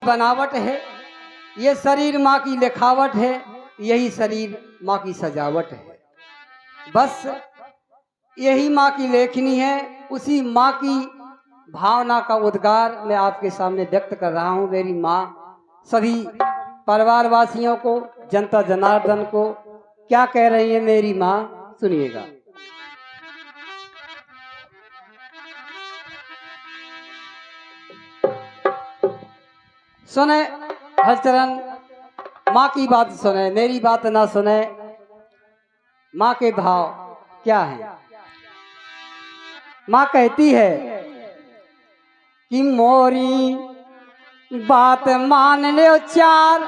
बनावट है, ये शरीर माँ की लिखावट है, यही शरीर माँ की सजावट है। बस यही माँ की लेखनी है, उसी माँ की भावना का उद्गार मैं आपके सामने व्यक्त कर रहा हूँ। मेरी माँ सभी परिवार वासियों को, जनता जनार्दन को क्या कह रही है मेरी माँ, सुनिएगा। सुने हरचरण, माँ की बात सुने, मेरी बात ना सुने। माँ के भाव क्या है? माँ कहती है कि मोरी बात मान ले, चार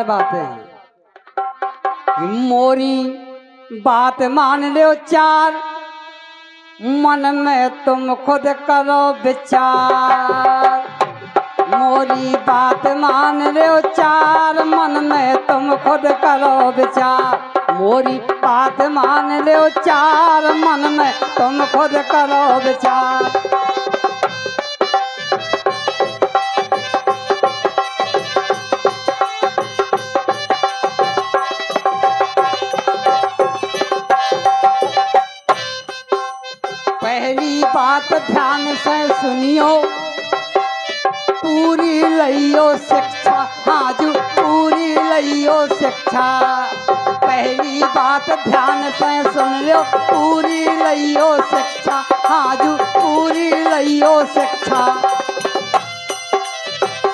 बातें हैं। मोरी बात मान ले चार, मन में तुम खुद करो विचार। मोरी बात मान ले चार, मन में तुम खुद करो विचार। मोरी बात मान ले चार, मन में तुम खुद करो विचार। पहली बात ध्यान से सुनियो, पूरी लइयो शिक्षा, हाजू पूरी लइयो शिक्षा। पहली बात ध्यान से सुन लो, पूरी लइयो शिक्षा, हाजू पूरी लइयो शिक्षा।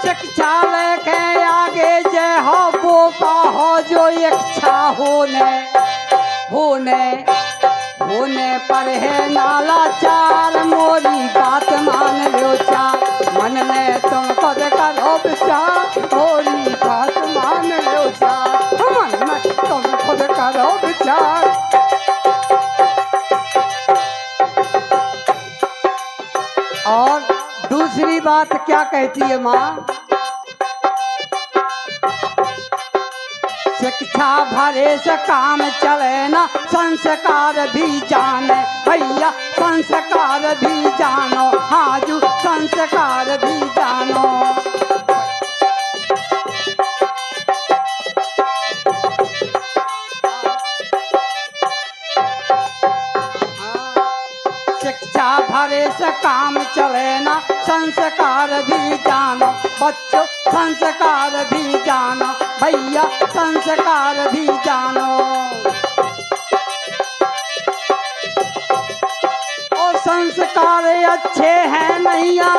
शिक्षा लेके आगे जय हो, वो का हो जो इच्छा होने पर है नाला चार। मोरी बात मान लो चार, मन में तुम खुद करो विचार। मोरी बात मान लो चार, मन में तुम खुद करो विचार। और दूसरी बात क्या कहती है माँ? शिक्षा भरे से काम चले ना, संस्कार भी जाने भैया, संस्कार भी जानो, हाजू संस्कार भी जानो। शिक्षा भरे से काम चले ना, संस्कार भी जानो बच्चों, संस्कार भी जानो भैया, संस्कार भी जानो। और संस्कार अच्छे हैं नैया,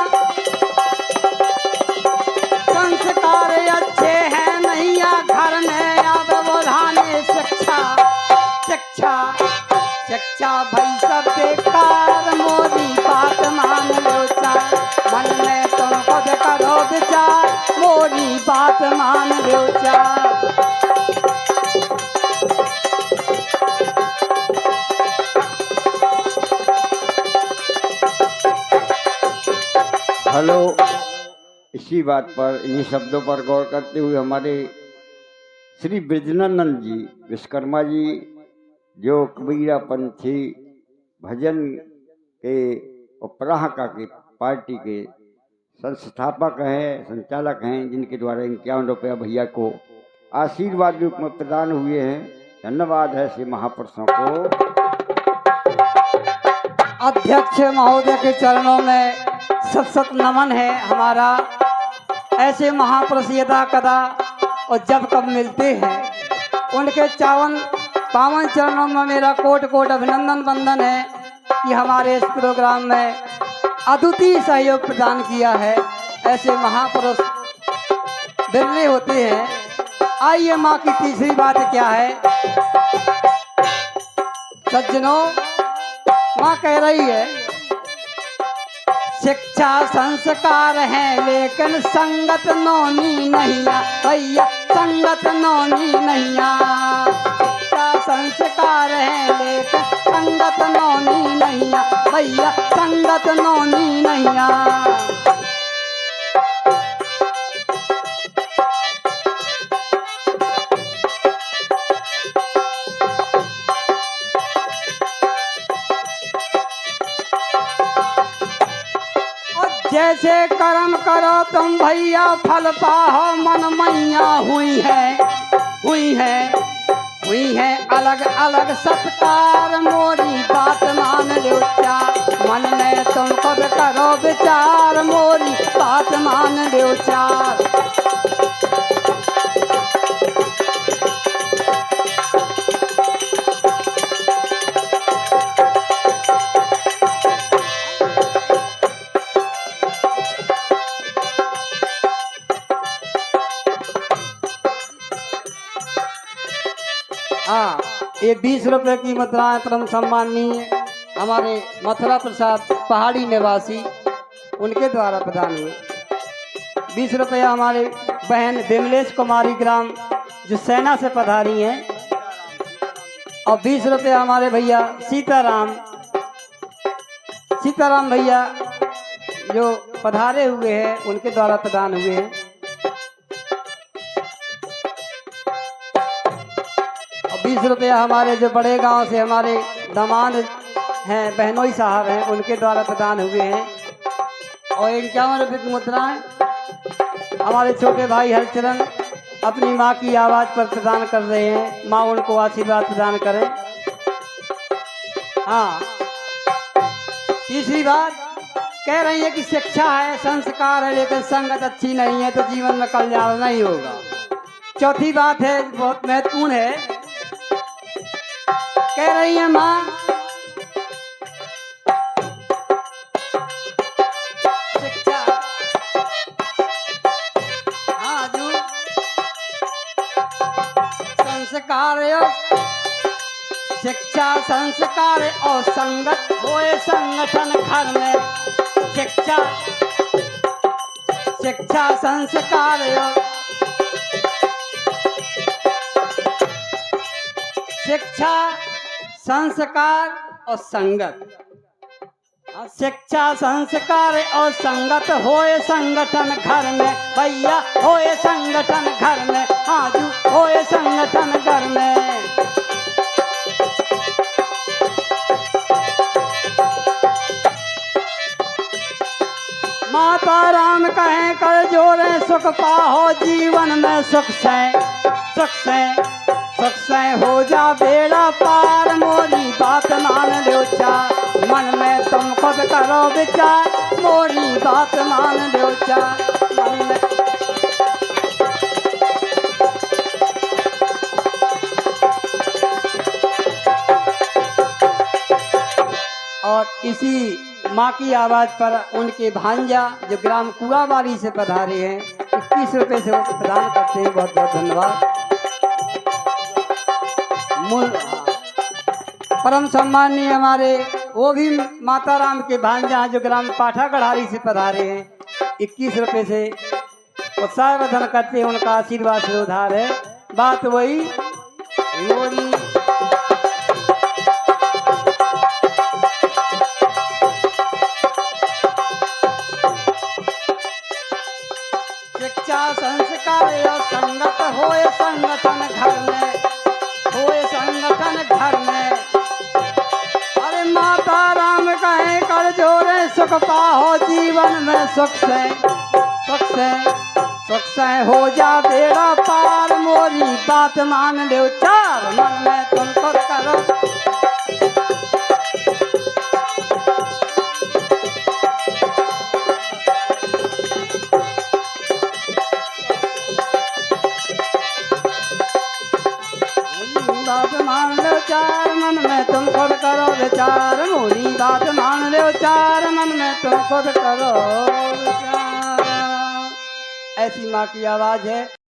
संस्कार अच्छे हैं नैया, घर में अब बढ़ाने शिक्षा, शिक्षा शिक्षा भई सब बेकार। मोरी बात मान लो चार, मन में तुम खुद करो विचार। मोरी बात मान लो चार। हेलो, इसी बात पर, इन्हीं शब्दों पर गौर करते हुए हमारे श्री ब्रजनंदन जी विश्वकर्मा जी, जो कबीरा पंथी भजन के उपराहका के पार्टी के संस्थापक हैं, संचालक हैं, जिनके द्वारा 51 रुपया भैया को आशीर्वाद रूप में प्रदान हुए हैं। धन्यवाद है ऐसे महापुरुषों को। अध्यक्ष महोदय के चरणों में सत सत नमन है हमारा। ऐसे महापुरुष यदा कदा और जब कब मिलते हैं, उनके पावन चरणों में मेरा कोट कोट अभिनंदन वंदन है कि हमारे इस प्रोग्राम में अद्वितीय सहयोग प्रदान किया है। ऐसे महापुरुष बिरले होते हैं। आइए, माँ की तीसरी बात क्या है सज्जनों? माँ कह रही है, शिक्षा संस्कार है लेकिन संगत नौनी नैया भैया, संगत नौनी नैया। शिक्षा संस्कार है लेकिन संगत नौनी नैया भैया, संगत नौनी नैया। जैसे कर्म करो तुम भैया फल पाहो मन मैया हुई है अलग अलग सत्कार मोरी बात मान लो चार मन में तुम खुद करो विचार मोरी बात मान लो चार। हाँ, ये 20 रुपए की मुद्राएं परम सम्माननीय हमारे मथुरा प्रसाद पहाड़ी निवासी उनके द्वारा प्रदान हुए। 20 रुपया हमारे बहन विमलेश कुमारी ग्राम जो सेना से पधारी हैं और 20 रुपया हमारे भैया सीताराम भैया जो पधारे हुए हैं उनके द्वारा प्रदान हुए हैं। 20 रुपया हमारे जो बड़े गांव से हमारे दामाद हैं बहनोई साहब हैं उनके द्वारा प्रदान हुए हैं। और 51 रुपये की मुद्राएं हमारे छोटे भाई हरचरण अपनी माँ की आवाज़ पर प्रदान कर रहे हैं। माँ उनको आशीर्वाद प्रदान करें। हाँ, तीसरी बात कह रही है कि शिक्षा है संस्कार है लेकिन संगत अच्छी नहीं है तो जीवन में कल्याण नहीं होगा। चौथी बात है बहुत महत्वपूर्ण है, कह रही है माँ शिक्षा। हाँ जो संस्कार शिक्षा संस्कार और संगत होए संगठन घर में शिक्षा संस्कार शिक्षा संस्कार और संगत। शिक्षा संस्कार और संगत होए संगठन घर में भैया होए संगठन घर में। हाँ जू होए संगठन घर में। माता राम कहें कर जोरे सुख पाहो जीवन में सुख से हो जा बेड़ा पार मोरी बात मान लो चार मन में तुम खुद करो विचार मोरी बात मान लो चार मन में। और इसी माँ की आवाज़ पर उनके भांजा जो ग्राम कुआबारी से पधारे हैं 21 रुपये से वो प्रदान करते हैं। बहुत बहुत धन्यवाद। परम सम्माननीय हमारे वो भी माता राम के भांजा जो ग्राम पाठा गढ़ारी से पधारे हैं 21 रुपये से उत्साह वर्धन करते हैं। उनका आशीर्वाद से उधार है। बात वही मोरी शिक्षा संस्कार और संगत होए संगठन घर में होए संगठन घर में। अरे माता राम कहे कर जोरे सुख पाहो जीवन में सुख से हो जा बेड़ा पार मोरी बात मान लो चार मन में तुम खुद करो। बात मान लो चार मन में तुम खुद करो विचार मोरी बात मान लो चार मन में तुम खुद करो विचार। ऐसी माँ की आवाज़ है।